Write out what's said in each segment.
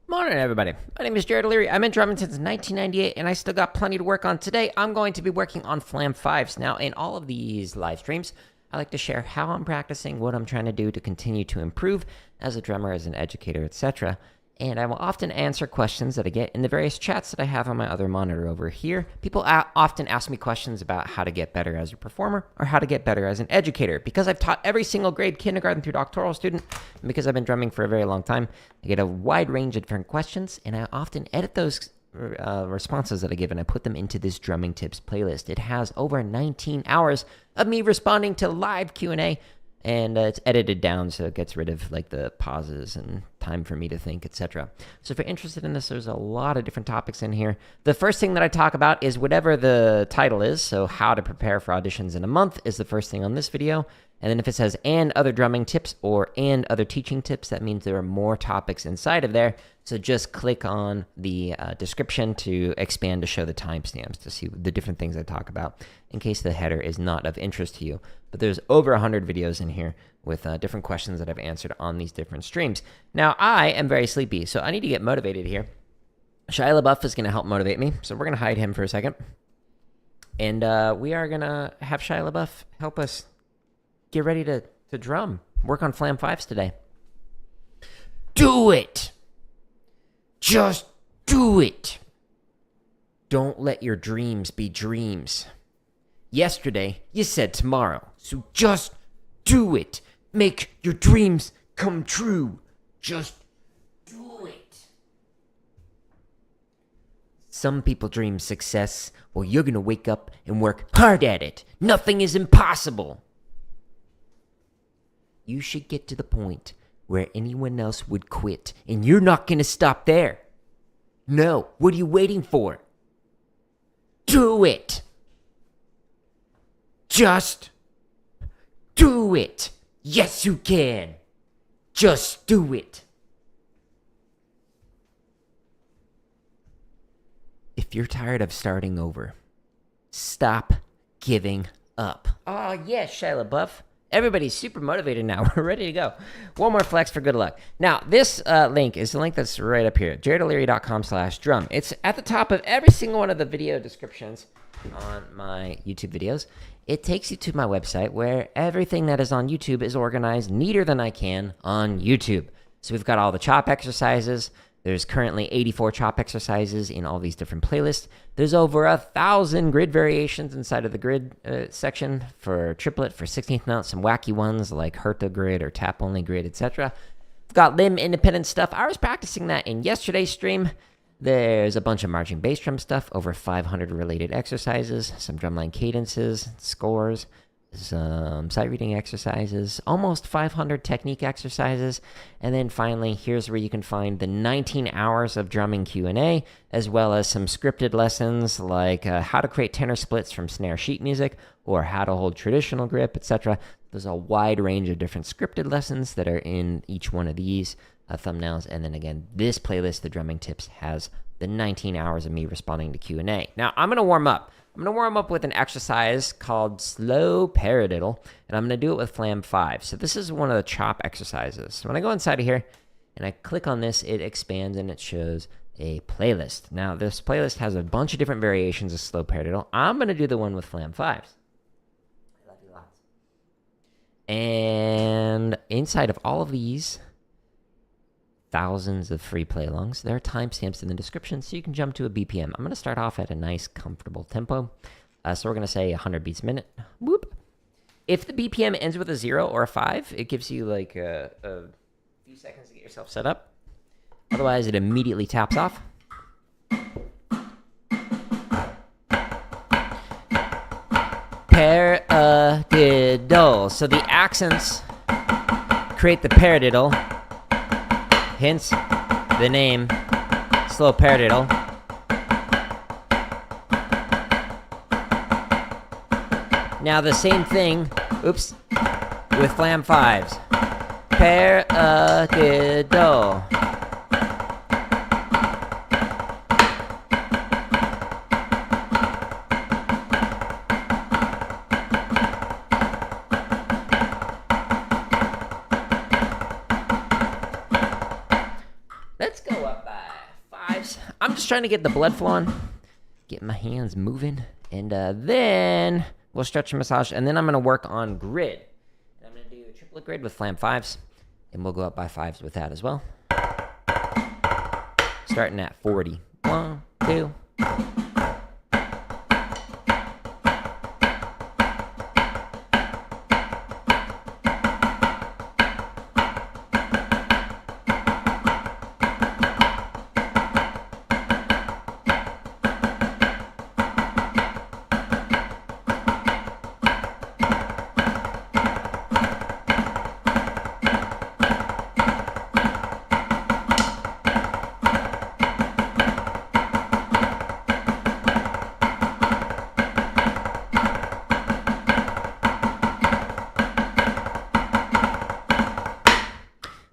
Morning, everybody. My name is Jared O'Leary. I've been drumming since 1998, and I still got plenty to work on today. I'm going to be working on Flam 5s. Now, in all of these live streams, I like to share how I'm practicing, what I'm trying to do to continue to improve as a drummer, as an educator, etc. And I will often answer questions that I get in the various chats that I have on my other monitor over here. People often ask me questions about how to get better as a performer or how to get better as an educator. Because I've taught every single grade, kindergarten through doctoral student, and because I've been drumming for a very long time, I get a wide range of different questions, and I often edit those responses that I give, and I put them into this Drumming Tips playlist. It has over 19 hours of me responding to live Q&A, and it's edited down so it gets rid of like the pauses and time for me to think, etc. So if you're interested in this, there's a lot of different topics in here. The first thing that I talk about is whatever the title is. So how to prepare for auditions in a month is the first thing on this video. And then if it says and other drumming tips or and other teaching tips, that means there are more topics inside of there. So just click on the description to expand to show the timestamps to see the different things I talk about in case the header is not of interest to you. But there's over 100 videos in here with different questions that I've answered on these different streams. Now, I am very sleepy, so I need to get motivated here. Shia LaBeouf is going to help motivate me, so we're going to hide him for a second. And we are going to have Shia LaBeouf help us get ready to drum. Work on Flam 5s today. Do it! Just do it! Don't let your dreams be dreams. Yesterday, you said tomorrow, so just do it. Make your dreams come true. Just do it. Some people dream success. Well, you're going to wake up and work hard at it. Nothing is impossible. You should get to the point where anyone else would quit, and you're not going to stop there. No, what are you waiting for? Do it. Just do it. Yes, you can. Just do it. If you're tired of starting over, stop giving up. Oh, yes, Shia LaBeouf. Everybody's super motivated now. We're ready to go. One more flex for good luck. Now, this link is the link that's right up here, jaredoleary.com/drum. It's at the top of every single one of the video descriptions on my YouTube videos. It takes you to my website where everything that is on YouTube is organized neater than I can on YouTube. So we've got all the chop exercises. There's currently 84 chop exercises in all these different playlists. There's over 1,000 grid variations inside of the grid section for triplet, for 16th note, some wacky ones like Herta grid or tap only grid, etc. We've got limb independent stuff. I was practicing that in yesterday's stream. There's a bunch of marching bass drum stuff, over 500 related exercises, some drumline cadences, scores, some sight reading exercises, almost 500 technique exercises, and then finally, here's where you can find the 19 hours of drumming Q&A, as well as some scripted lessons like how to create tenor splits from snare sheet music, or how to hold traditional grip, etc. There's a wide range of different scripted lessons that are in each one of these thumbnails, and then again, this playlist, the Drumming Tips, has the 19 hours of me responding to Q&A. Now, I'm going to warm up. I'm going to warm up with an exercise called Slow RLRR, and I'm going to do it with Flam 5. So this is one of the chop exercises. So when I go inside of here and I click on this, it expands and it shows a playlist. Now, this playlist has a bunch of different variations of Slow RLRR. I'm going to do the one with Flam 5s. I love you lots. And inside of all of these thousands of free play-alongs, there are timestamps in the description so you can jump to a BPM. I'm going to start off at a nice, comfortable tempo. So we're going to say 100 beats a minute. Whoop. If the BPM ends with a 0 or a 5, it gives you like a few seconds to get yourself set up. Otherwise, it immediately taps off. Paradiddle. So the accents create the paradiddle. Hence the name Slow RLRR. Now the same thing, with Flam 5s. Paradiddle. Let's go up by fives. I'm just trying to get the blood flowing, get my hands moving, and then we'll stretch and massage, and then I'm going to work on grid. I'm going to do a triplet grid with Flam 5s, and we'll go up by 5s with that as well. Starting at 40. 1, 2.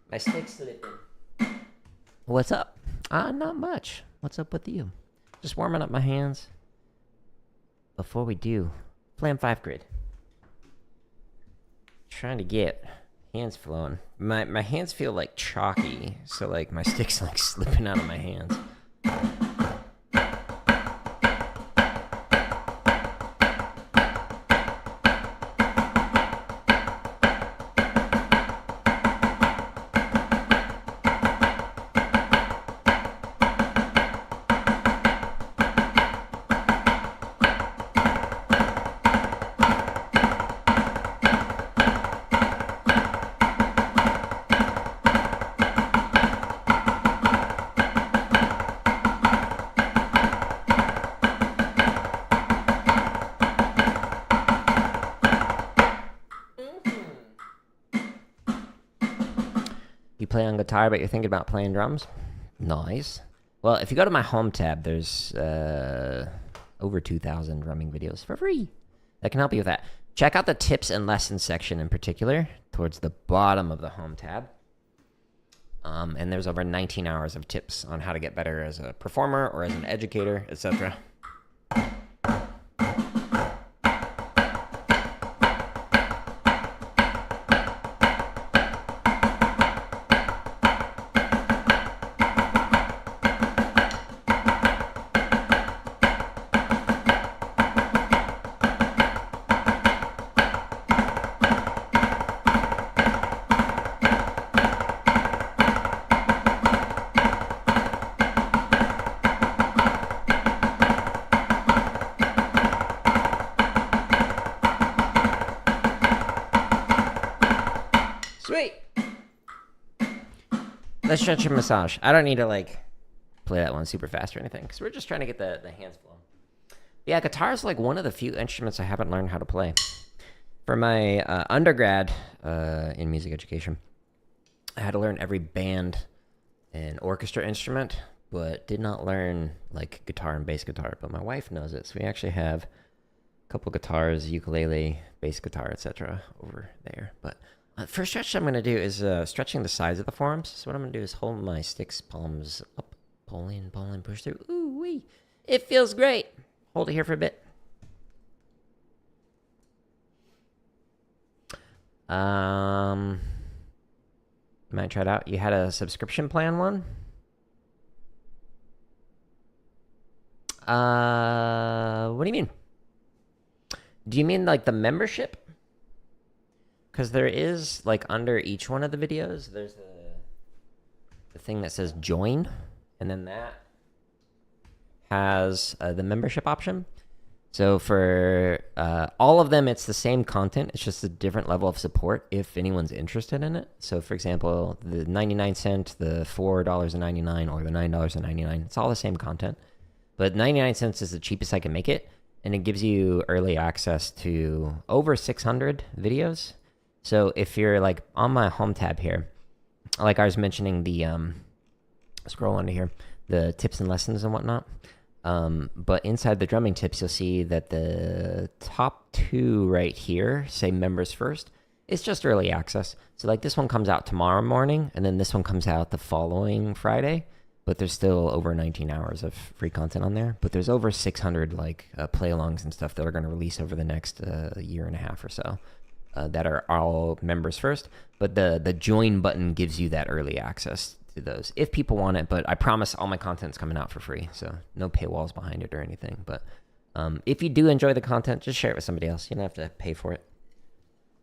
My stick's slipping. What's up? Not much. What's up with you? Just warming up my hands before we do Flam 5 grid. Trying to get hands flowing. My hands feel like chalky, so like my stick's like slipping out of my hands. You play on guitar, but you're thinking about playing drums? Nice. Well, if you go to my home tab, there's over 2,000 drumming videos for free that can help you with that. Check out the tips and lessons section in particular towards the bottom of the home tab. And there's over 19 hours of tips on how to get better as a performer or as an educator, etc. Sweet. Let's stretch and massage. I don't need to like play that one super fast or anything because we're just trying to get the hands flowing. Yeah, guitar is like one of the few instruments I haven't learned how to play. For my undergrad in music education, I had to learn every band and orchestra instrument, but did not learn like guitar and bass guitar. But my wife knows it, so we actually have a couple guitars, ukulele, bass guitar, etc. over there. But first stretch I'm going to do is stretching the sides of the forearms. So what I'm going to do is hold my sticks, palms up, pull in, push through. Ooh wee. It feels great. Hold it here for a bit. You might try it out. You had a subscription plan one? What do you mean? Do you mean like the membership? Because there is, like, under each one of the videos, there's the thing that says join, and then that has the membership option. So for all of them, it's the same content. It's just a different level of support if anyone's interested in it. So, for example, the 99-cent, the $4.99, or the $9.99, it's all the same content. But 99 cents is the cheapest I can make it, and it gives you early access to over 600 videos. So if you're like on my home tab here, like I was mentioning the, scroll under here, the tips and lessons and whatnot. But inside the drumming tips, you'll see that the top two right here say members first. It's just early access. So like this one comes out tomorrow morning, and then this one comes out the following Friday. But there's still over 19 hours of free content on there. But there's over 600 like play-alongs and stuff that are going to release over the next year and a half or so. That are all members first, but the join button gives you that early access to those if people want it. But I promise all my content's coming out for free, so no paywalls behind it or anything. But if you do enjoy the content, just share it with somebody else. You don't have to pay for it.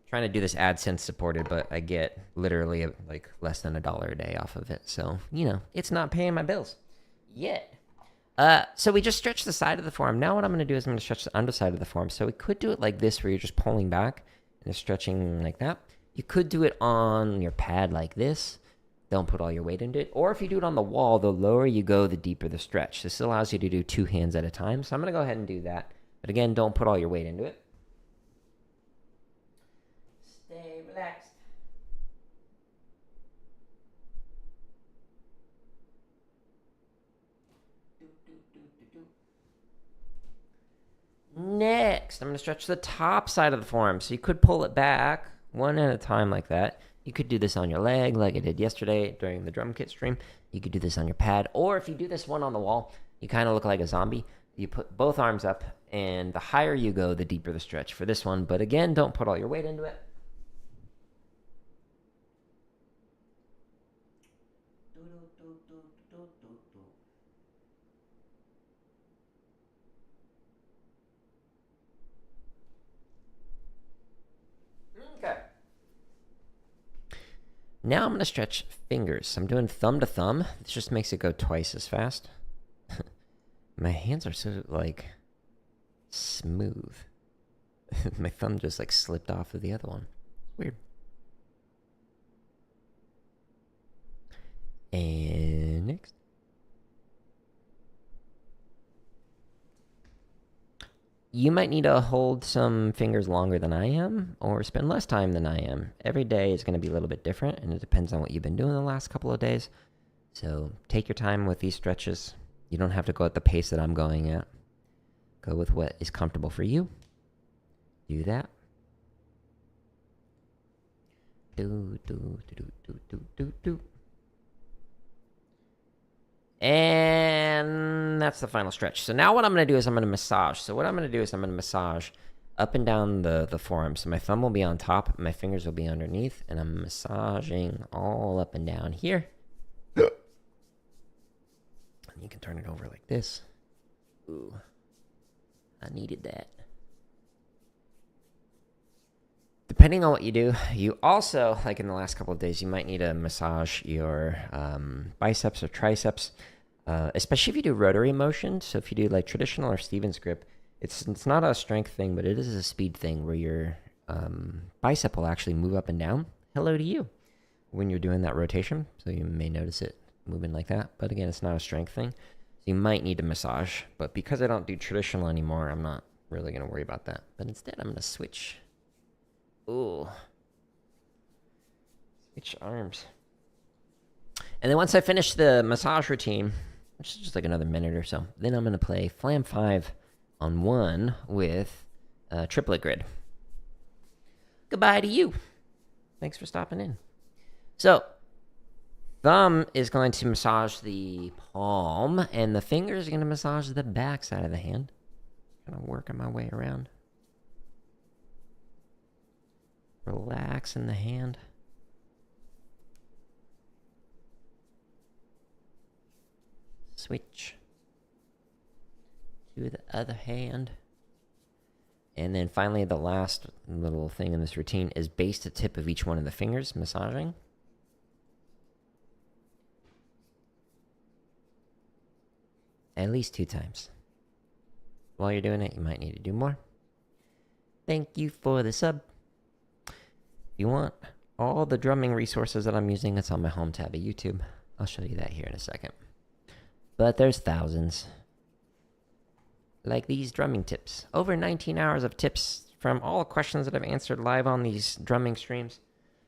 Trying to do this AdSense supported, but I get literally like less than $1 a day off of it. So, you know, it's not paying my bills yet. So we just stretched the side of the form. Now what I'm going to do is I'm going to stretch the underside of the form. So we could do it like this, where you're just pulling back and just stretching like that. You could do it on your pad like this. Don't put all your weight into it. Or if you do it on the wall, the lower you go, the deeper the stretch. This allows you to do 2 hands at a time. So I'm going to go ahead and do that. But again, don't put all your weight into it. Stay relaxed. Next, I'm going to stretch the top side of the form. So you could pull it back one at a time like that. You could do this on your leg like I did yesterday during the drum kit stream. You could do this on your pad. Or if you do this one on the wall, you kind of look like a zombie. You put both arms up, and the higher you go, the deeper the stretch for this one. But again, don't put all your weight into it. Okay. Now I'm going to stretch fingers. I'm doing thumb to thumb. This just makes it go twice as fast. My hands are so, like, smooth. My thumb just, like, slipped off of the other one. Weird. And next. You might need to hold some fingers longer than I am, or spend less time than I am. Every day is going to be a little bit different, and it depends on what you've been doing the last couple of days. So take your time with these stretches. You don't have to go at the pace that I'm going at. Go with what is comfortable for you. Do that. Do. And that's the final stretch. So now what I'm going to do is I'm going to massage. So what I'm going to do is I'm going to massage up and down the forearm. So my thumb will be on top, my fingers will be underneath, and I'm massaging all up and down here. You can turn it over like this. Ooh, I needed that. Depending on what you do, you also, like in the last couple of days, you might need to massage your biceps or triceps, especially if you do rotary motion. So if you do like traditional or Stevens grip, it's not a strength thing, but it is a speed thing where your bicep will actually move up and down. Hello to you when you're doing that rotation. So you may notice it moving like that. But again, it's not a strength thing. So you might need to massage. But because I don't do traditional anymore, I'm not really going to worry about that. But instead, I'm going to switch. Ooh. Switch arms. And then once I finish the massage routine, which is just like another minute or so, then I'm going to play Flam 5 on 1 with triplet grid. Goodbye to you. Thanks for stopping in. So, thumb is going to massage the palm, and the fingers are going to massage the back side of the hand. Kind of working my way around. Relaxing the hand. Switch to the other hand. And then finally, the last little thing in this routine is base to tip of each one of the fingers, massaging. At least 2 times. While you're doing it, you might need to do more. Thank you for the sub. If you want all the drumming resources that I'm using, it's on my home tab of YouTube. I'll show you that here in a second. But there's thousands. Like these drumming tips. Over 19 hours of tips from all the questions that I've answered live on these drumming streams.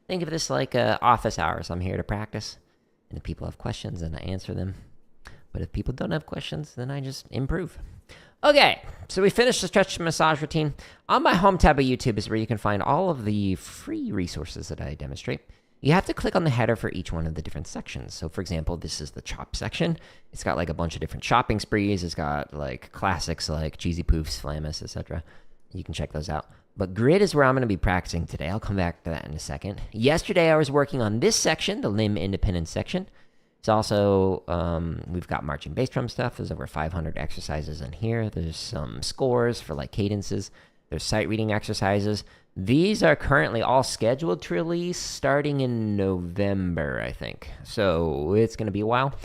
Think of this like office hours. I'm here to practice. And if people have questions, then I answer them. But if people don't have questions, then I just improve. Okay, so we finished the stretch massage routine. On my home tab of YouTube is where you can find all of the free resources that I demonstrate. You have to click on the header for each one of the different sections. So for example, this is the chop section. It's got like a bunch of different chopping sprees. It's got like classics like Cheesy Poofs, Flamus, etc. You can check those out. But grid is where I'm going to be practicing today. I'll come back to that in a second. Yesterday I was working on this section, the limb independent section. It's also, we've got marching bass drum stuff. There's over 500 exercises in here. There's some scores for like cadences. There's sight reading exercises. These are currently all scheduled to release starting in November, I think. So it's going to be a while.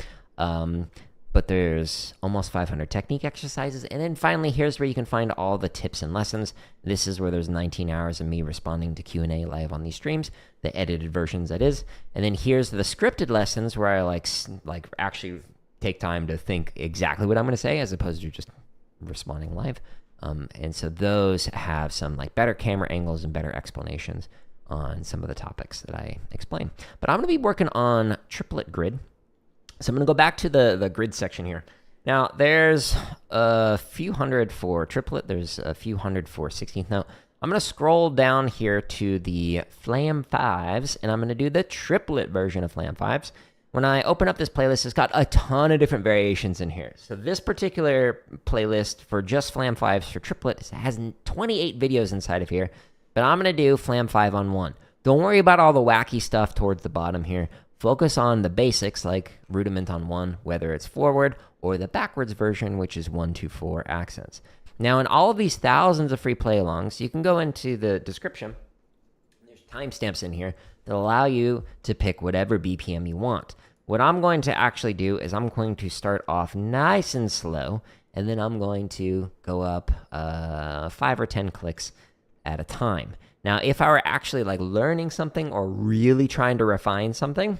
But there's almost 500 technique exercises. And then finally, here's where you can find all the tips and lessons. This is where there's 19 hours of me responding to Q&A live on these streams, the edited versions, that is. And then here's the scripted lessons where I like actually take time to think exactly what I'm going to say as opposed to just responding live. And so those have some like better camera angles and better explanations on some of the topics that I explain. But I'm going to be working on triplet grid. So I'm going to go back to the grid section here. Now, there's a few hundred for triplet. There's a few hundred for 16th note. I'm going to scroll down here to the Flam 5s, and I'm going to do the triplet version of Flam 5s. When I open up this playlist, it's got a ton of different variations in here. So this particular playlist for just Flam 5s for triplet has 28 videos inside of here. But I'm going to do Flam 5 on 1. Don't worry about all the wacky stuff towards the bottom here. Focus on the basics like rudiment on 1, whether it's forward, or the backwards version, which is 1, 2, 4 accents. Now, in all of these thousands of free play-alongs, you can go into the description. There's timestamps in here that allow you to pick whatever BPM you want. What I'm going to actually do is I'm going to start off nice and slow, and then I'm going to go up 5 or 10 clicks at a time. Now, if I were actually like learning something or really trying to refine something,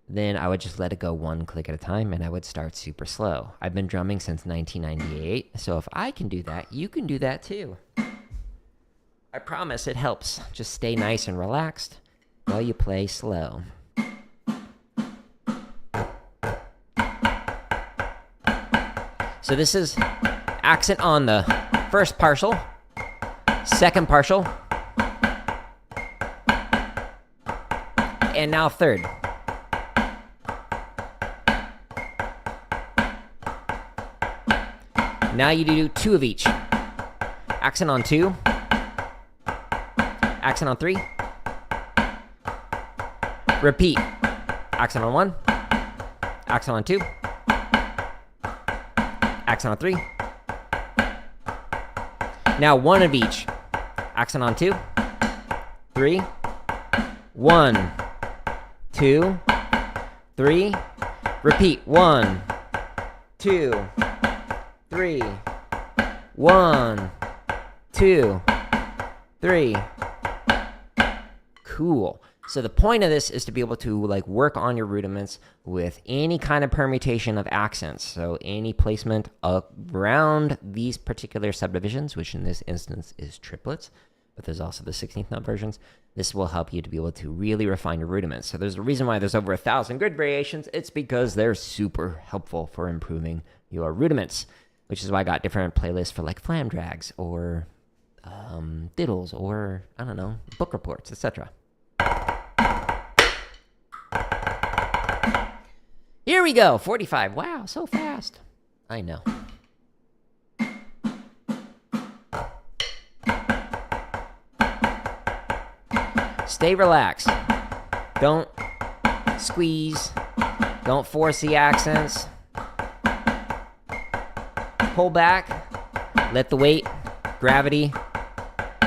then I would just let it go 1 click at a time and I would start super slow. I've been drumming since 1998, so if I can do that, you can do that too. I promise it helps. Just stay nice and relaxed while you play slow. So this is accent on the first partial, second partial, and now third. Now you do 2 of each. Accent on 2. Accent on 3. Repeat. Accent on 1. Accent on 2. Accent on 3. Now 1 of each. Accent on 2. 3. 1. 2, 3, repeat, 1, 2, 3, 1, 2, 3. Cool. So the point of this is to be able to like work on your rudiments with any kind of permutation of accents. So any placement around these particular subdivisions, which in this instance is triplets, but there's also the 16th note versions. This will help you to be able to really refine your rudiments. So there's a reason why there's over 1,000 grid variations. It's because they're super helpful for improving your rudiments, which is why I got different playlists for like flam drags or diddles or, I don't know, book reports, etc. Here we go, 45. Wow, so fast. I know. Stay relaxed. Don't squeeze. Don't force the accents. Pull back. Let the weight, gravity,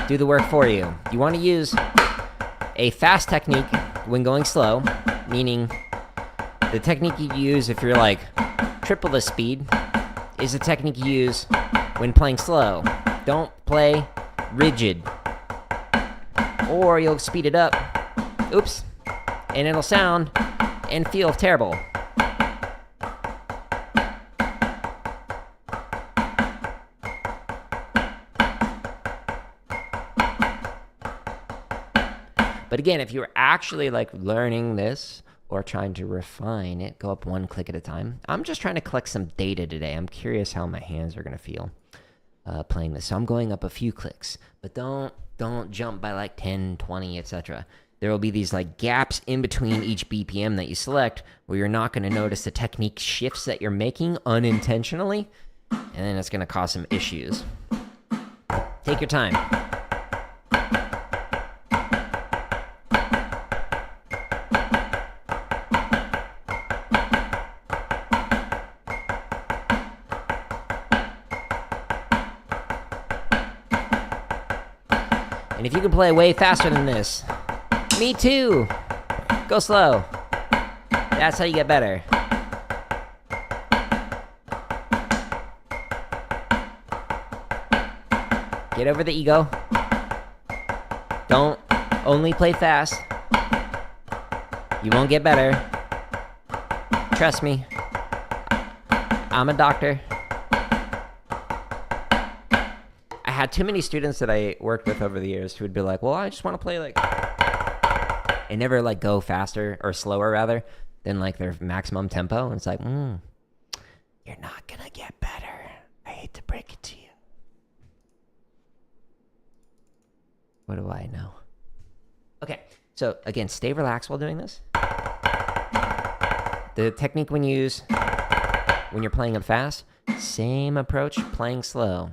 do the work for you. You want to use a fast technique when going slow, meaning the technique you use if you're like triple the speed is the technique you use when playing slow. Don't play rigid, or you'll speed it up, oops, and it'll sound and feel terrible. But again, if you're actually like learning this or trying to refine it, go up 1 click at a time. I'm just trying to collect some data today. I'm curious how my hands are going to feel playing this. So I'm going up a few clicks, but don't jump by like 10, 20, etc. There will be these like gaps in between each BPM that you select where you're not going to notice the technique shifts that you're making unintentionally, and then it's going to cause some issues. Take your time. And if you can play way faster than this, me too. Go slow. That's how you get better. Get over the ego. Don't only play fast. You won't get better. Trust me. I'm a doctor. I had too many students that I worked with over the years who would be like, well, I just want to play like... and never like go faster or slower rather than like their maximum tempo. And it's like, you're not gonna get better. I hate to break it to you. What do I know? Okay, so again, stay relaxed while doing this. The technique when you use when you're playing it fast, same approach, playing slow.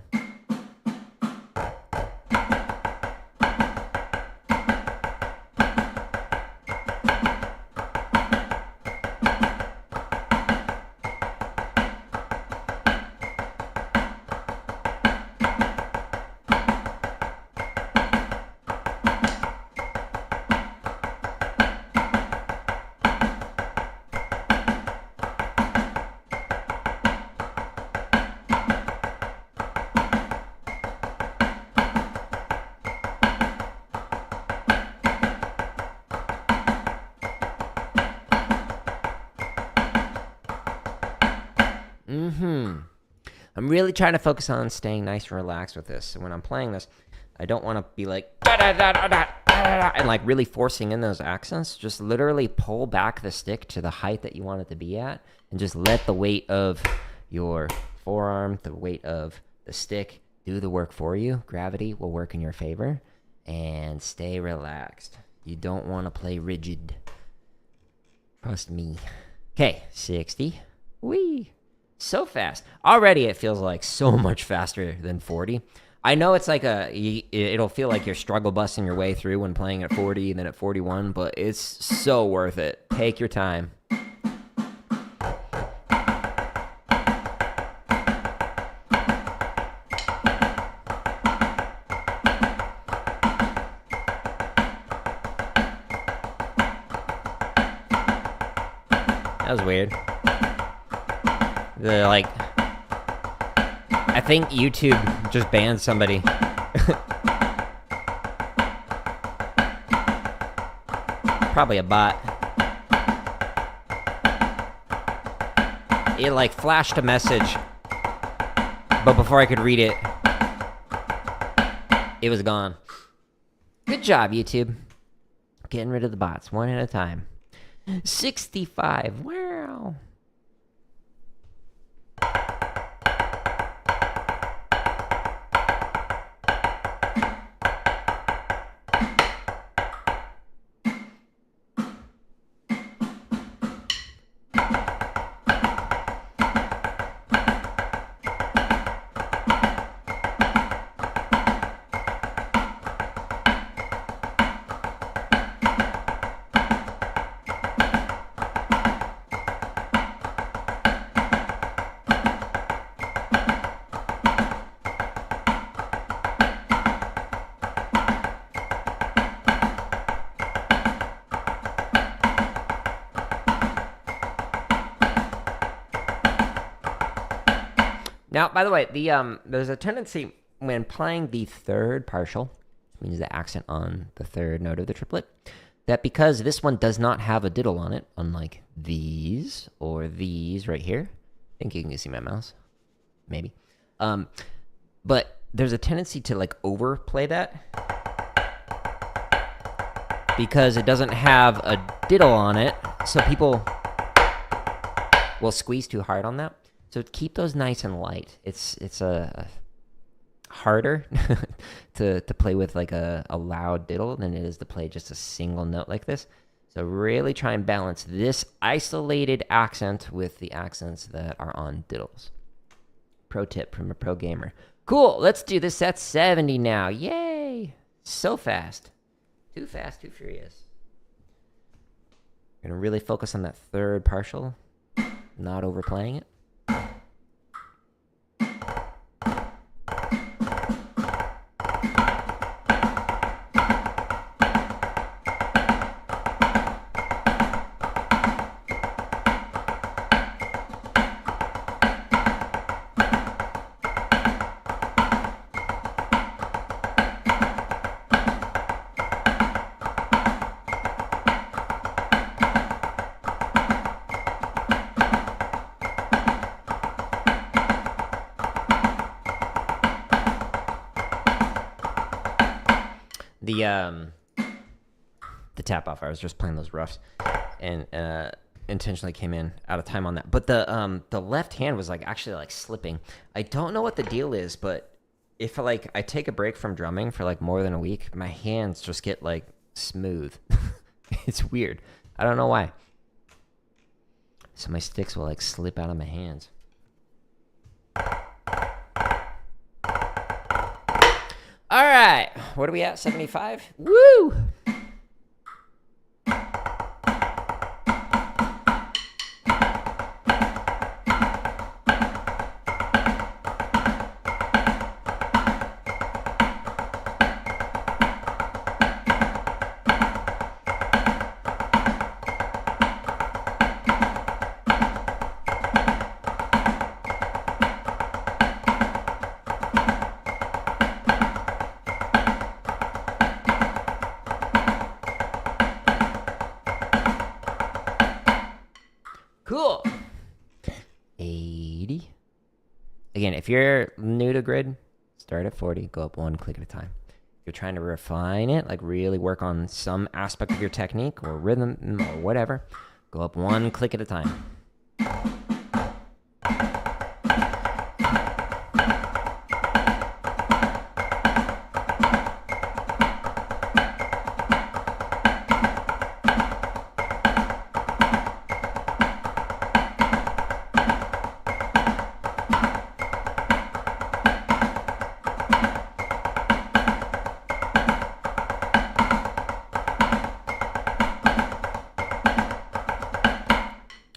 I'm really trying to focus on staying nice and relaxed with this. So when I'm playing this, I don't want to be like and like really forcing in those accents. Just literally pull back the stick to the height that you want it to be at, and just let the weight of your forearm, the weight of the stick, do the work for you. Gravity will work in your favor, and stay relaxed. You don't want to play rigid. Trust me. Okay, 60. Whee! So fast. Already it feels like so much faster than 40. I know it's like it'll feel like you're struggle busting your way through when playing at 40 and then at 41, but it's so worth it. Take your time. That was weird. I think YouTube just banned somebody. Probably a bot. It like flashed a message, but before I could read it, it was gone. Good job, YouTube. Getting rid of the bots one at a time. 65. Wow. Now, by the way, there's a tendency when playing the third partial, which means the accent on the third note of the triplet, that because this one does not have a diddle on it, unlike these or these right here. I think you can see my mouse. Maybe. But there's a tendency to like overplay that because it doesn't have a diddle on it, so people will squeeze too hard on that. So keep those nice and light. It's harder to play with like a loud diddle than it is to play just a single note like this. So really try and balance this isolated accent with the accents that are on diddles. Pro tip from a pro gamer. Cool, let's do this at 70 now. Yay! So fast. Too fast, too furious. We're gonna really focus on that third partial, not overplaying it. the tap off. I was just playing those roughs, and intentionally came in out of time on that. But the left hand was like actually like slipping. I don't know what the deal is, but if like I take a break from drumming for like more than a week, my hands just get like smooth. It's weird. I don't know why. So my sticks will like slip out of my hands. All right, what are we at? 75? Woo! Cool. 80. Again, if you're new to grid, start at 40, go up one click at a time. If you're trying to refine it, like really work on some aspect of your technique or rhythm or whatever, go up one click at a time.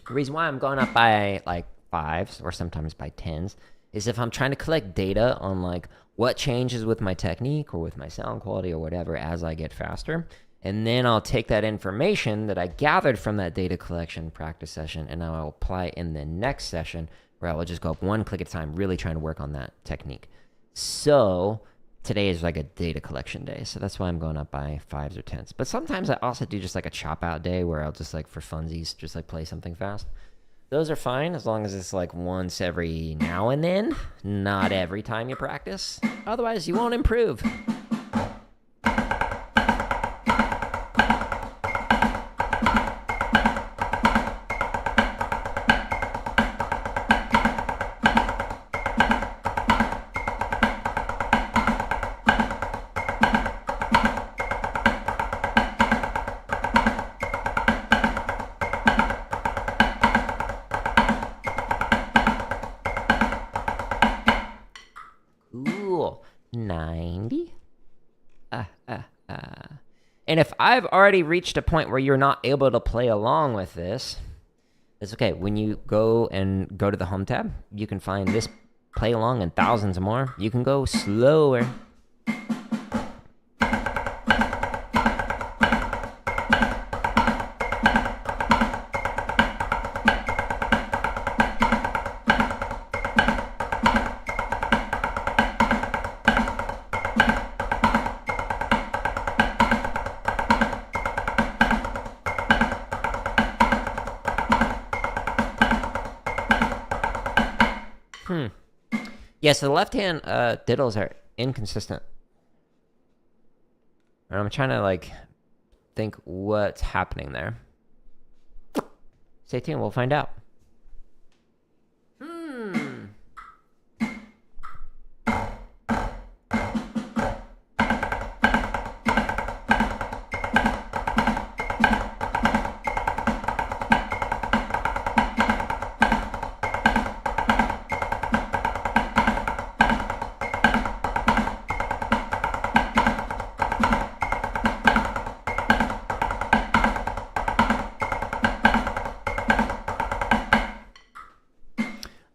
The reason why I'm going up by like 5s or sometimes by 10s is if I'm trying to collect data on like what changes with my technique or with my sound quality or whatever as I get faster. And then I'll take that information that I gathered from that data collection practice session and I'll apply it in the next session where I will just go up one click at a time, really trying to work on that technique. So today is like a data collection day. So that's why I'm going up by 5s or 10s. But sometimes I also do just like a chop out day where I'll just like for funsies, just like play something fast. Those are fine as long as it's like once every now and then, not every time you practice. Otherwise, you won't improve. Cool. 90. And if I've already reached a point where you're not able to play along with this, it's okay. When you go to the home tab, you can find this play along and thousands more. You can go slower. Yeah, so the left hand diddles are inconsistent. And I'm trying to like think what's happening there. Stay tuned, we'll find out.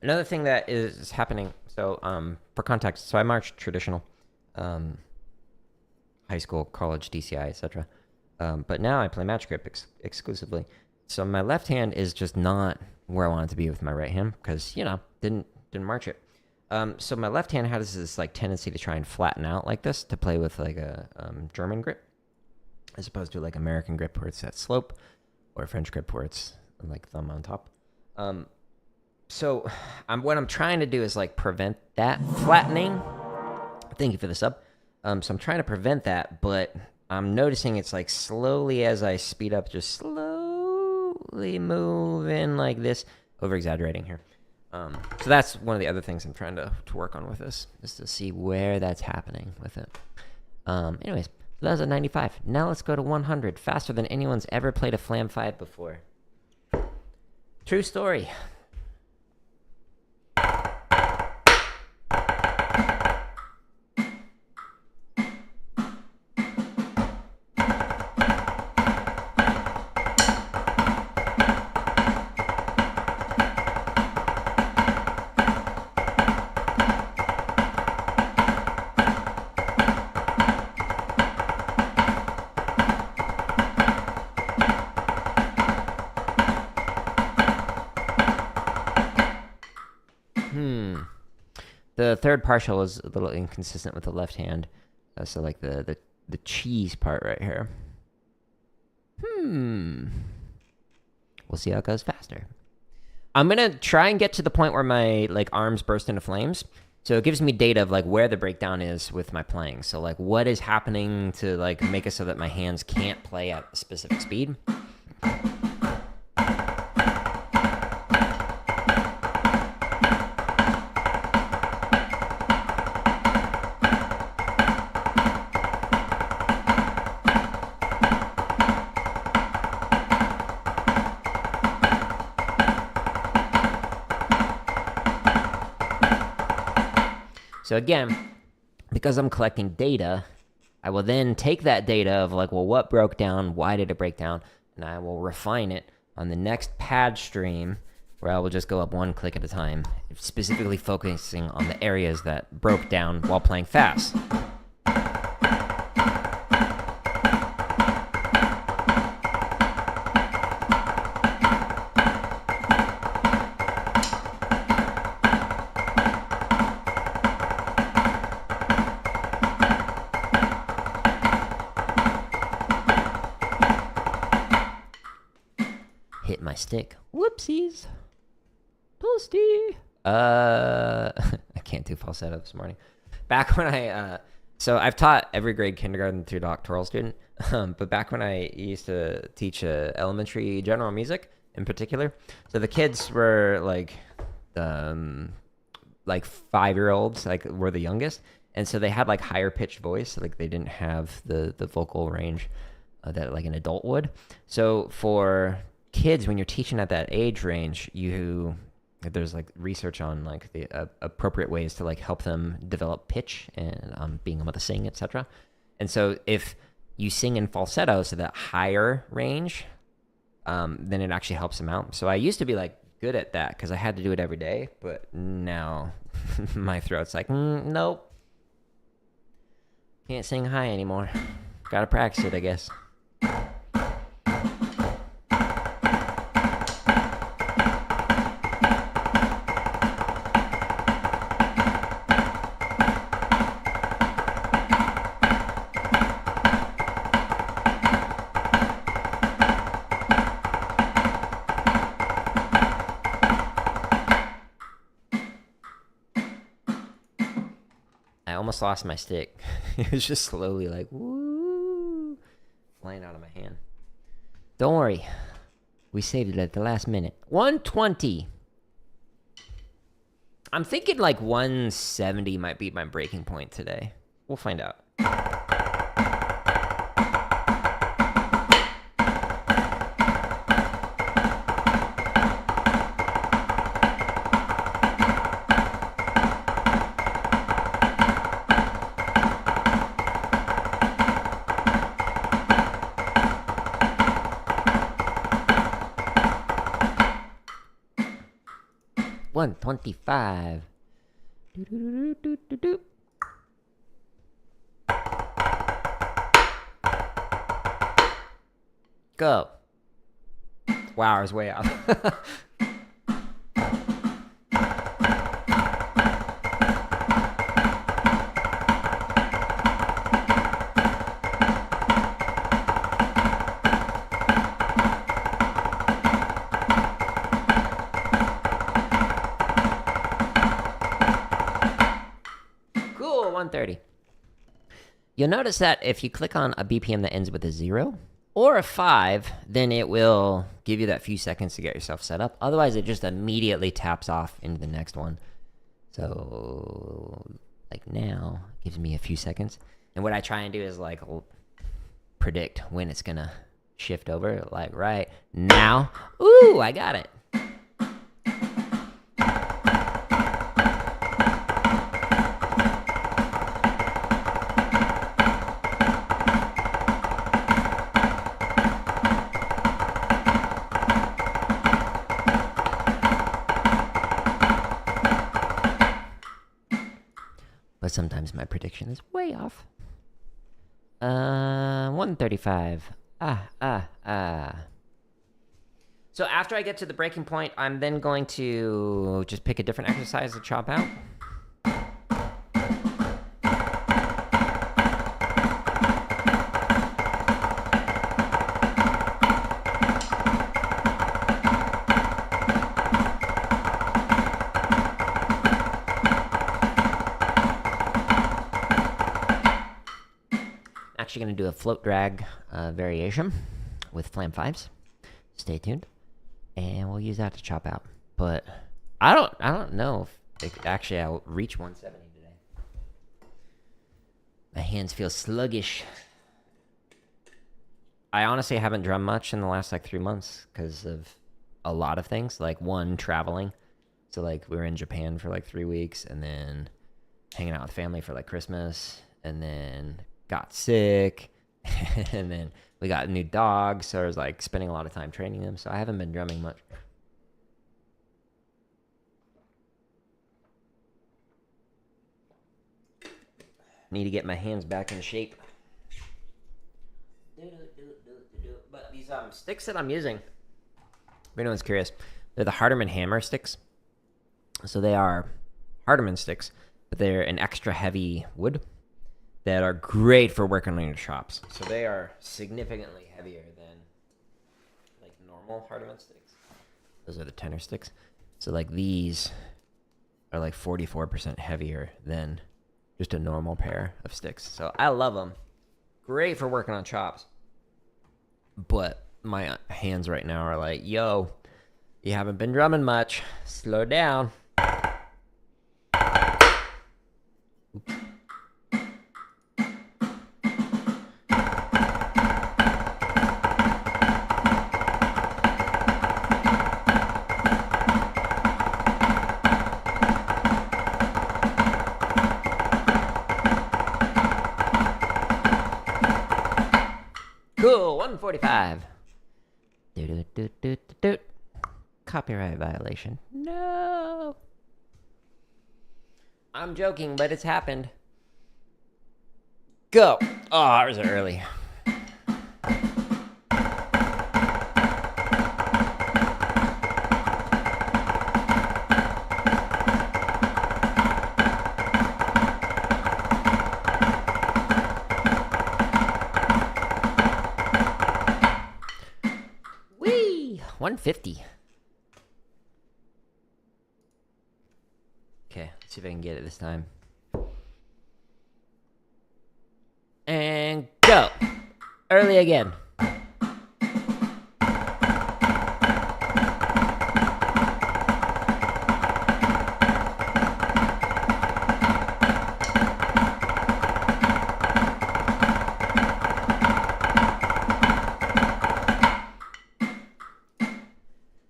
Another thing that is happening, so for context, so I marched traditional, high school, college, DCI, etc. But now I play match grip exclusively. So my left hand is just not where I want it to be with my right hand because, you know, didn't march it. So my left hand has this like tendency to try and flatten out like this to play with like a German grip as opposed to like American grip where it's at slope or French grip where it's like thumb on top. So what I'm trying to do is like prevent that flattening. Thank you for the sub. So I'm trying to prevent that, but I'm noticing it's like slowly as I speed up, just slowly moving like this. Over exaggerating here. So that's one of the other things I'm trying to work on with this, is to see where that's happening with it. Anyways, so that was a 95. Now let's go to 100, faster than anyone's ever played a Flam 5 before. True story. The third partial is a little inconsistent with the left hand. So like the cheese part right here. We'll see how it goes faster. I'm going to try and get to the point where my like arms burst into flames. So it gives me data of like where the breakdown is with my playing. So like what is happening to like make it so that my hands can't play at a specific speed. So again, because I'm collecting data, I will then take that data of like, well, what broke down? Why did it break down? And I will refine it on the next pad stream, where I will just go up one click at a time, specifically focusing on the areas that broke down while playing fast. Hit my stick. Whoopsies. Toasty. I can't do falsetto this morning. Back when so I've taught every grade, kindergarten through doctoral student. But back when I used to teach elementary general music in particular, so the kids were like 5-year-olds, like were the youngest, and so they had like higher pitched voice, like they didn't have the vocal range that like an adult would. So for kids, when you're teaching at that age range, there's like research on like the appropriate ways to like help them develop pitch and being able to sing, etc. And so if you sing in falsetto, so that higher range, then it actually helps them out. So I used to be like good at that because I had to do it every day, but now my throat's like, nope, can't sing high anymore. Gotta practice it, I guess. I almost lost my stick. It was just slowly like, woo, flying out of my hand. Don't worry. We saved it at the last minute. 120. I'm thinking like 170 might be my breaking point today. We'll find out. $125. Go. Wow, I was way out. Cool, 130. You'll notice that if you click on a BPM that ends with a 0 or a 5, then it will give you that few seconds to get yourself set up. Otherwise, it just immediately taps off into the next one. So, like now, it gives me a few seconds. And what I try and do is like predict when it's gonna shift over, like right now. Ooh, I got it. But sometimes my prediction is way off. 135. So after I get to the breaking point, I'm then going to just pick a different exercise to chop out. Actually going to do a float drag variation with Flam 5s. Stay tuned, and we'll use that to chop out. But I don't know if actually I'll reach 170 today. My hands feel sluggish. I honestly haven't drummed much in the last like 3 months because of a lot of things. Like one, traveling. So like we were in Japan for like 3 weeks, and then hanging out with family for like Christmas, and then got sick, and then we got a new dog, so I was like spending a lot of time training them, so I haven't been drumming much. Need to get my hands back in shape. But these sticks that I'm using, if anyone's curious, they're the Hardeman hammer sticks. So they are Hardeman sticks, but they're an extra heavy wood that are great for working on your chops. So they are significantly heavier than like normal Hardeman sticks. Those are the tenor sticks. So like these are like 44% heavier than just a normal pair of sticks. So I love them. Great for working on chops. But my hands right now are like, yo, you haven't been drumming much. Slow down. Cool, 145. Copyright violation. No. I'm joking, but it's happened. Go. Oh, ours are early. Whee! 150. Okay, let's see if I can get it this time. And go. Early again.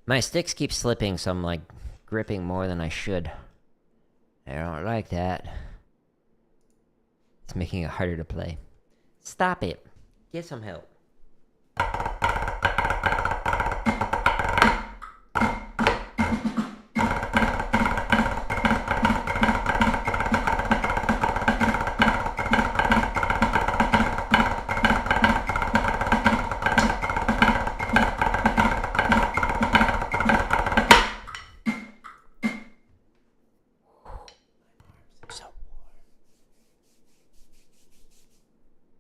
My sticks keep slipping, so I'm like gripping more than I should. I don't like that. It's making it harder to play. Stop it. Get some help.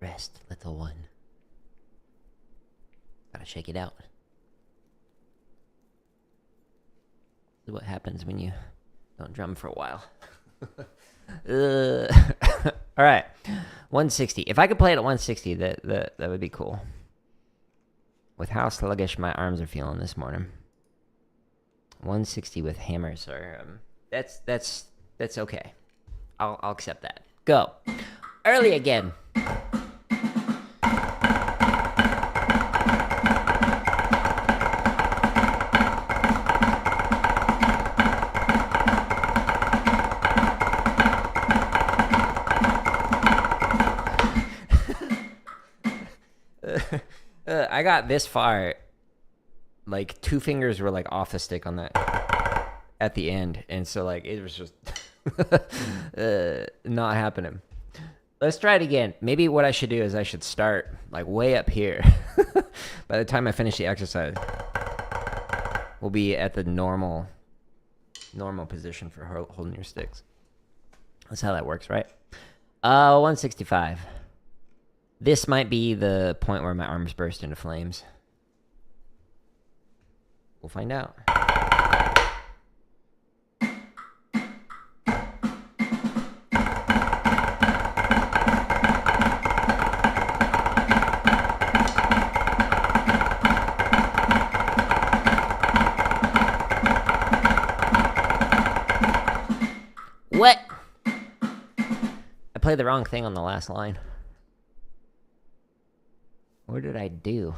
Rest, little one. Gotta shake it out. This is what happens when you don't drum for a while. All right. 160. If I could play it at 160, that would be cool. With how sluggish my arms are feeling this morning. 160 with hammers are that's okay. I'll accept that. Go. Early again. I got this far, like 2 fingers were like off the stick on that at the end, and so like it was just not happening. Let's try it again. Maybe what I should do is I should start like way up here. By the time I finish the exercise, we'll be at the normal position for holding your sticks. That's how that works, right? 165. This might be the point where my arms burst into flames. We'll find out. What? I played the wrong thing on the last line. What did I do?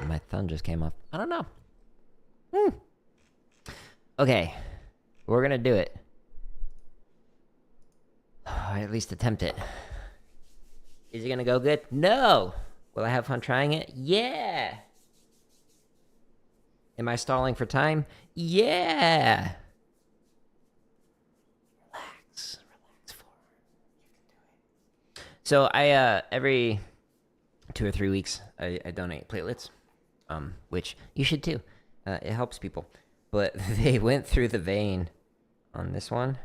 My thumb just came off. I don't know. Okay. We're gonna do it. At least attempt it. Is it gonna go good? No! Will I have fun trying it? Yeah! Am I stalling for time? Yeah! So I every 2 or 3 weeks I donate platelets, which you should too. It helps people. But they went through the vein on this one,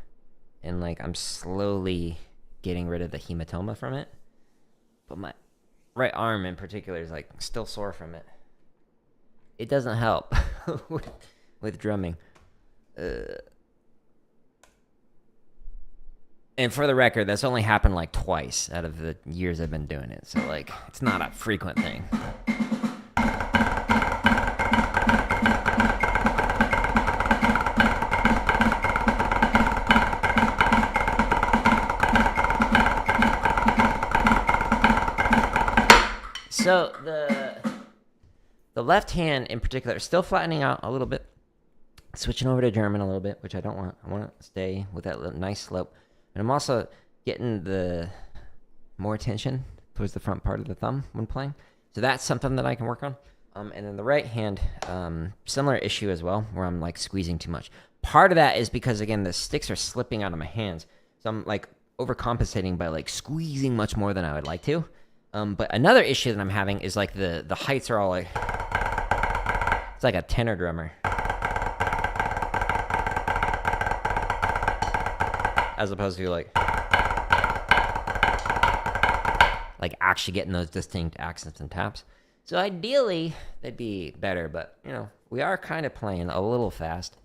and like I'm slowly getting rid of the hematoma from it. But my right arm in particular is like still sore from it. It doesn't help with drumming. And for the record, that's only happened like twice out of the years I've been doing it. So like, it's not a frequent thing. So the left hand in particular is still flattening out a little bit. Switching over to German a little bit, which I don't want. I want to stay with that nice slope. And I'm also getting the more tension towards the front part of the thumb when playing. So that's something that I can work on. And then the right hand, similar issue as well, where I'm like squeezing too much. Part of that is because, again, the sticks are slipping out of my hands. So I'm like overcompensating by like squeezing much more than I would like to. But another issue that I'm having is like the heights are all like, it's like a tenor drummer. As opposed to like actually getting those distinct accents and taps. So ideally, they'd be better, but you know, we are kind of playing a little fast.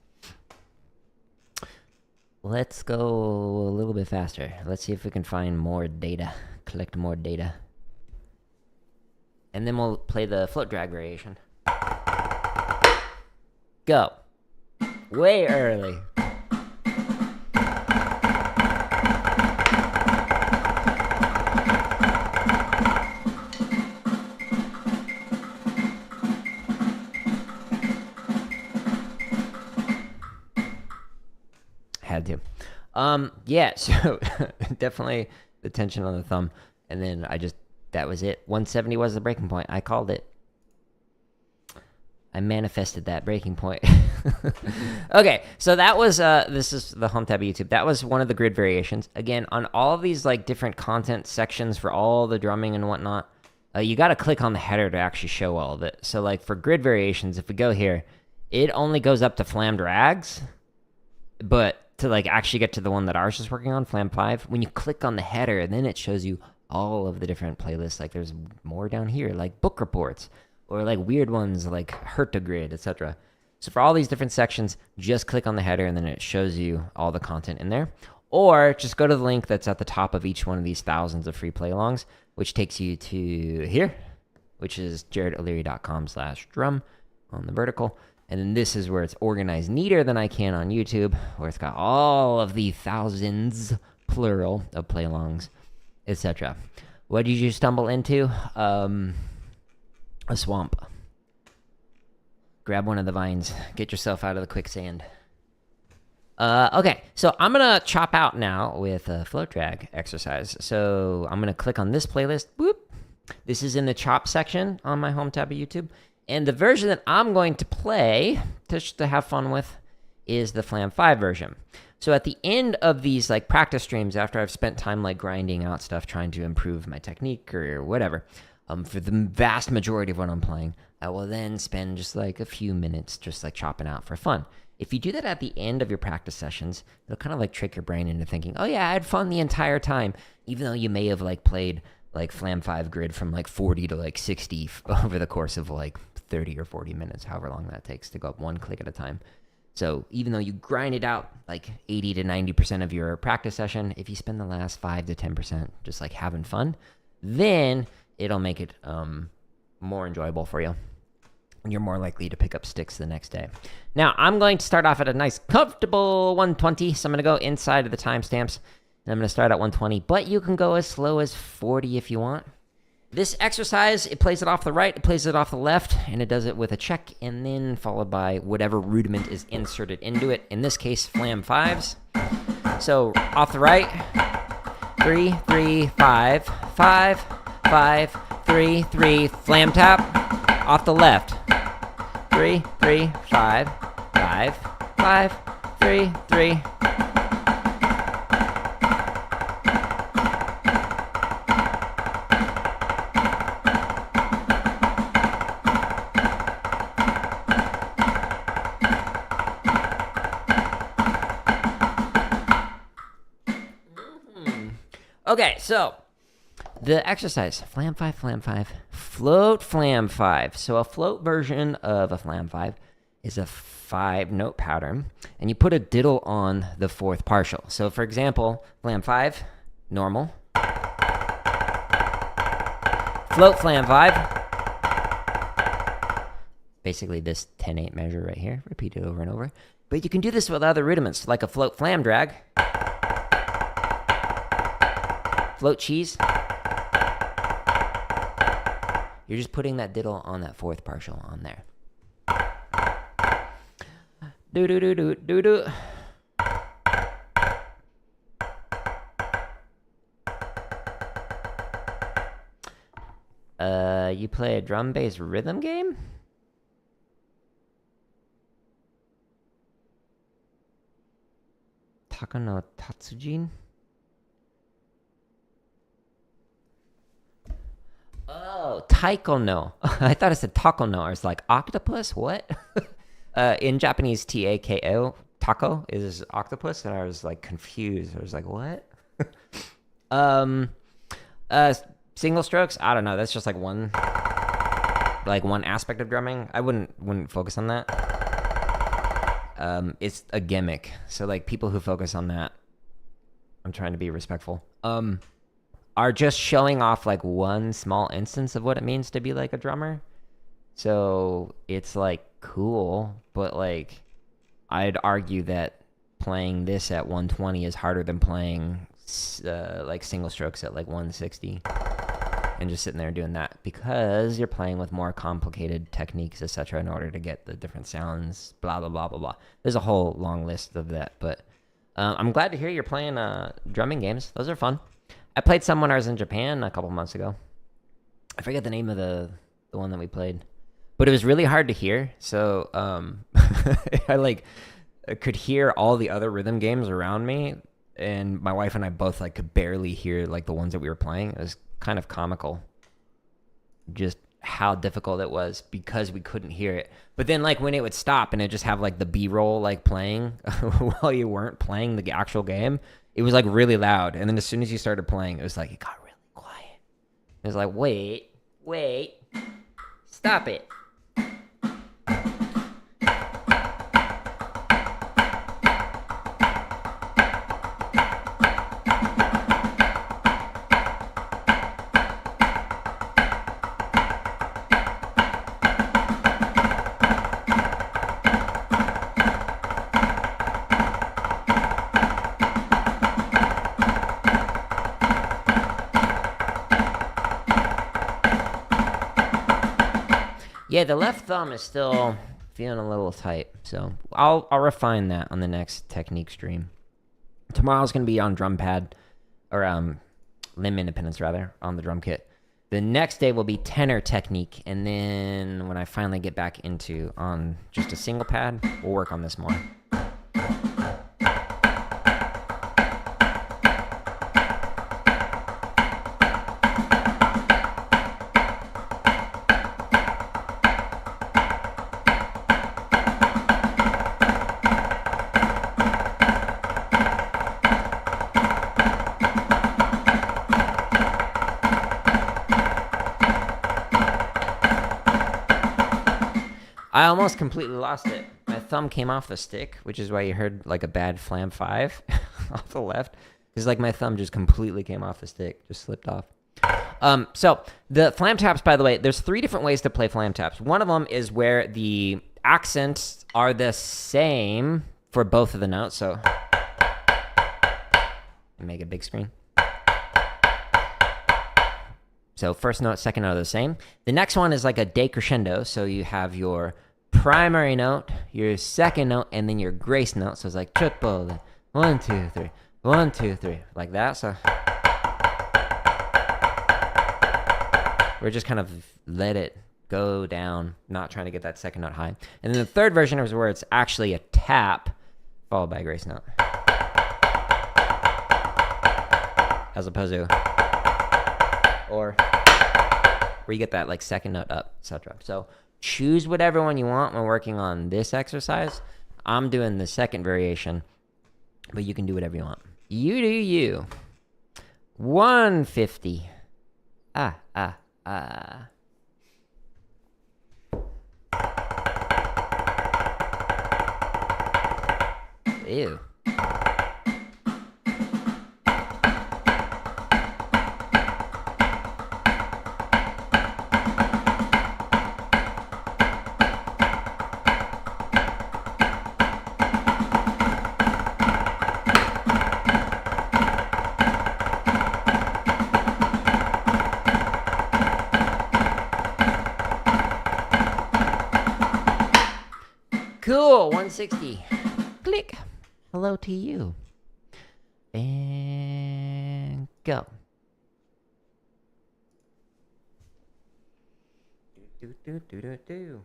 Let's go a little bit faster. Let's see if we can find more data, collect more data. And then we'll play the float drag variation. Go. Way early. Had to. Yeah, so definitely the tension on the thumb. And then that was it. 170 was the breaking point. I called it. I manifested that breaking point. Okay, so that was, this is the home tab of YouTube. That was one of the grid variations. Again, on all of these like different content sections for all the drumming and whatnot, you got to click on the header to actually show all of it. So like for grid variations, if we go here, it only goes up to Flam drags, but to like actually get to the one that ours is working on, Flam 5, when you click on the header, then it shows you all of the different playlists. Like there's more down here, like book reports, or like weird ones like Hertogrid, etc. So for all these different sections, just click on the header and then it shows you all the content in there. Or just go to the link that's at the top of each one of these thousands of free play-alongs, which takes you to here, which is jaredoleary.com/drum on the vertical. And then this is where it's organized neater than I can on YouTube, where it's got all of the thousands, plural, of play-alongs, etc. What did you stumble into? A swamp. Grab one of the vines. Get yourself out of the quicksand. Okay, so I'm going to chop out now with a float drag exercise. So I'm going to click on this playlist. Whoop. This is in the chop section on my home tab of YouTube. And the version that I'm going to play, just to have fun with, is the Flam 5 version. So at the end of these like practice streams, after I've spent time like grinding out stuff, trying to improve my technique or whatever, for the vast majority of what I'm playing, I will then spend just like a few minutes just like chopping out for fun. If you do that at the end of your practice sessions, it'll kind of like trick your brain into thinking, oh yeah, I had fun the entire time, even though you may have like played like Flam 5 grid from like 40 to like 60 over the course of like 30 or 40 minutes, however long that takes to go up one click at a time. So even though you grind it out like 80 to 90% of your practice session, if you spend the last 5 to 10% just like having fun, then it'll make it more enjoyable for you. You're more likely to pick up sticks the next day. Now, I'm going to start off at a nice, comfortable 120. So I'm going to go inside of the timestamps. And I'm going to start at 120. But you can go as slow as 40 if you want. This exercise, it plays it off the right, it plays it off the left, and it does it with a check, and then followed by whatever rudiment is inserted into it. In this case, Flam 5s. So off the right, 3, 3, 5, 5, 5, 3, 3, Flam tap. Off the left, 3, 3, 5, 5, 5, 3, 3. Okay, so the exercise, Flam 5, Flam 5, float Flam 5. So a float version of a Flam 5 is a 5-note pattern, and you put a diddle on the fourth partial. So for example, Flam 5, normal. Float Flam 5. Basically this 10-8 measure right here, repeat it over and over. But you can do this with other rudiments, like a float Flam drag. Float cheese. You're just putting that diddle on that fourth partial on there. Do do do do do do. You play a drum-based rhythm game? Taka no Tatsujin? Oh, taiko no. I thought it said taco no. I was like, octopus? What? In Japanese, T-A-K-O, taco is octopus, and I was like confused. I was like, what? Single strokes? I don't know. That's just like one aspect of drumming. I wouldn't focus on that. It's a gimmick. So like people who focus on that, I'm trying to be respectful. Are just showing off like one small instance of what it means to be like a drummer. So it's like cool, but like I'd argue that playing this at 120 is harder than playing like single strokes at like 160 and just sitting there doing that, because you're playing with more complicated techniques, etc., in order to get the different sounds, blah blah blah blah blah. There's a whole long list of that, but I'm glad to hear you're playing drumming games. Those are fun. I played some when I was in Japan a couple months ago. I forget the name of the one that we played, but it was really hard to hear. So I could hear all the other rhythm games around me, and my wife and I both like could barely hear like the ones that we were playing. It was kind of comical, just how difficult it was because we couldn't hear it. But then like when it would stop and it just have like the B-roll like playing while you weren't playing the actual game, it was like really loud. And then as soon as you started playing, it was like, it got really quiet. It was like, wait, stop it. Yeah, the left thumb is still feeling a little tight, so I'll refine that on the next technique stream. Tomorrow's going to be on drum pad, or limb independence rather, on the drum kit. The next day will be tenor technique, and then when I finally get back into on just a single pad, we'll work on this more. I almost completely lost it. My thumb came off the stick, which is why you heard like a bad Flam 5 off the left. Because like my thumb just completely came off the stick, just slipped off. So the Flam taps, by the way, there's 3 different ways to play Flam taps. One of them is where the accents are the same for both of the notes. So make a big screen. So first note, second note are the same. The next one is like a decrescendo. So you have your primary note, your second note, and then your grace note. So it's like triple, 1, 2, 3, 1, 2, 3, like that. So we're just kind of let it go down, not trying to get that second note high. And then the third version is where it's actually a tap followed by a grace note, as opposed to or where you get that like second note up, etc. So choose whatever one you want when working on this exercise. I'm doing the second variation, but you can do whatever you want. You do you. 150. Ew. Cool, 160. Click. Hello to you. And go. Do, do, do, do, do.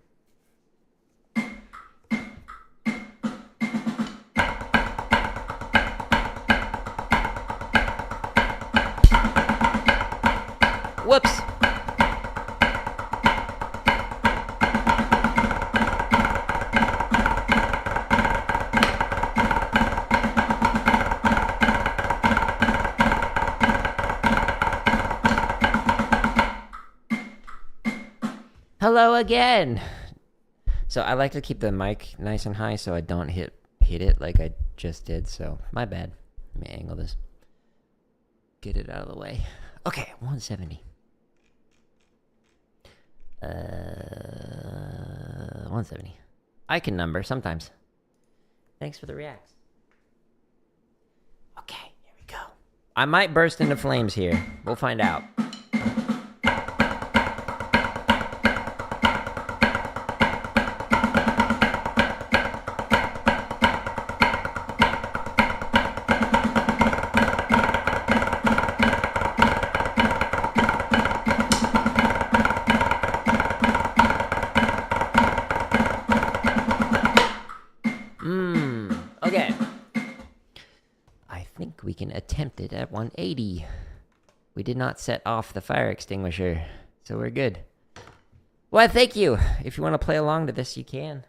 Whoops. Hello again. So I like to keep the mic nice and high so I don't hit it like I just did. So my bad. Let me angle this. Get it out of the way. Okay, 170. 170. I can number sometimes. Thanks for the reacts. Okay, here we go. I might burst into flames here. We'll find out. Okay. I think we can attempt it at 180. We did not set off the fire extinguisher, so we're good. Well, thank you. If you want to play along to this, you can.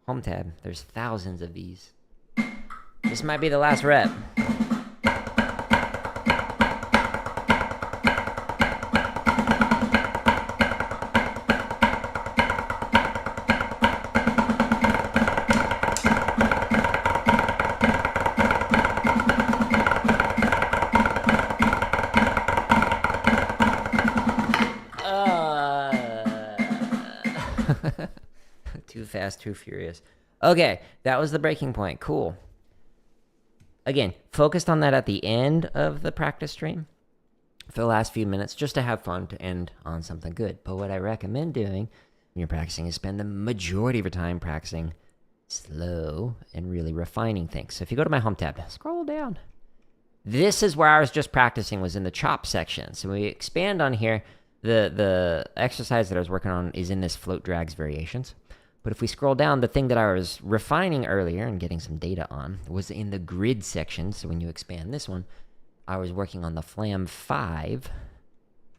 Home tab. There's thousands of these. This might be the last rep. Too fast, too furious. Okay, that was the breaking point. Cool. Again, focused on that at the end of the practice stream for the last few minutes, just to have fun to end on something good. But what I recommend doing when you're practicing is spend the majority of your time practicing slow and really refining things. So if you go to my home tab, scroll down. This is where I was just practicing, was in the chop section. So when we expand on here, the exercise that I was working on is in this float drags variations. But if we scroll down, the thing that I was refining earlier and getting some data on was in the grid section. So when you expand this one, I was working on the Flam 5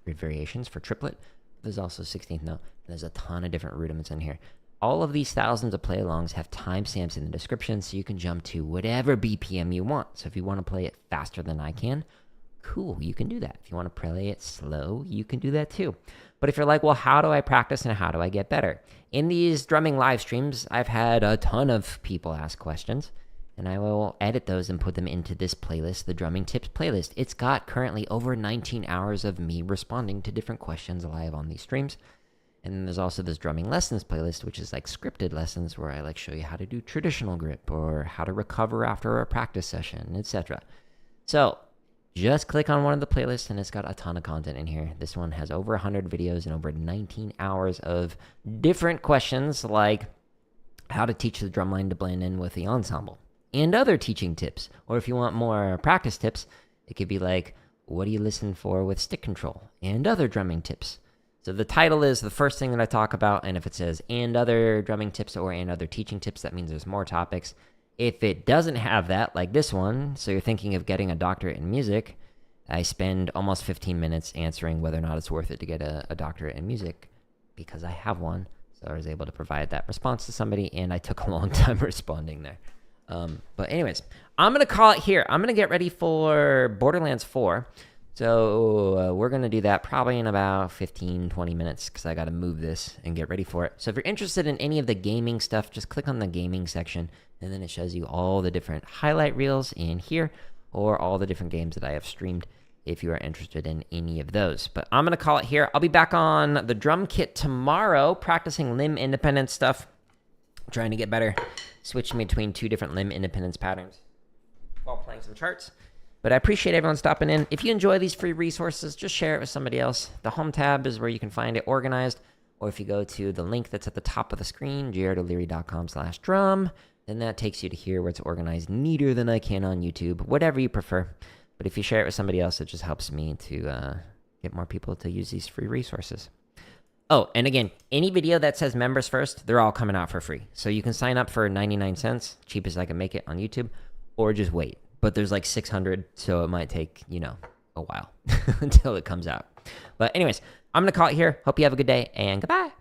grid variations for triplet. There's also 16th note. There's a ton of different rudiments in here. All of these thousands of play-alongs have timestamps in the description, so you can jump to whatever BPM you want. So if you want to play it faster than I can, cool, you can do that. If you want to play it slow, you can do that too. But if you're like, well, how do I practice and how do I get better? In these drumming live streams, I've had a ton of people ask questions, and I will edit those and put them into this playlist, the Drumming Tips playlist. It's got currently over 19 hours of me responding to different questions live on these streams. And then there's also this drumming lessons playlist, which is like scripted lessons where I like show you how to do traditional grip or how to recover after a practice session, etc. So just click on one of the playlists and it's got a ton of content in here. This one has over 100 videos and over 19 hours of different questions like how to teach the drumline to blend in with the ensemble and other teaching tips. Or if you want more practice tips, it could be like, what do you listen for with stick control and other drumming tips? So the title is the first thing that I talk about, and if it says and other drumming tips or and other teaching tips, that means there's more topics. If it doesn't have that, like this one, so you're thinking of getting a doctorate in music, I spend almost 15 minutes answering whether or not it's worth it to get a doctorate in music, because I have one. So I was able to provide that response to somebody, and I took a long time responding there. But anyways, I'm going to call it here. I'm going to get ready for Borderlands 4. So we're going to do that probably in about 15-20 minutes because I got to move this and get ready for it. So if you're interested in any of the gaming stuff, just click on the gaming section, and then it shows you all the different highlight reels in here or all the different games that I have streamed if you are interested in any of those. But I'm going to call it here. I'll be back on the drum kit tomorrow practicing limb independence stuff, trying to get better, switching between 2 different limb independence patterns while playing some charts. But I appreciate everyone stopping in. If you enjoy these free resources, just share it with somebody else. The home tab is where you can find it organized. Or if you go to the link that's at the top of the screen, jaredoleary.com/drum, then that takes you to here where it's organized neater than I can on YouTube, whatever you prefer. But if you share it with somebody else, it just helps me to get more people to use these free resources. Oh, and again, any video that says members first, they're all coming out for free. So you can sign up for 99 cents, cheapest I can make it on YouTube, or just wait. But there's like 600, so it might take, a while until it comes out. But anyways, I'm going to call it here. Hope you have a good day, and goodbye.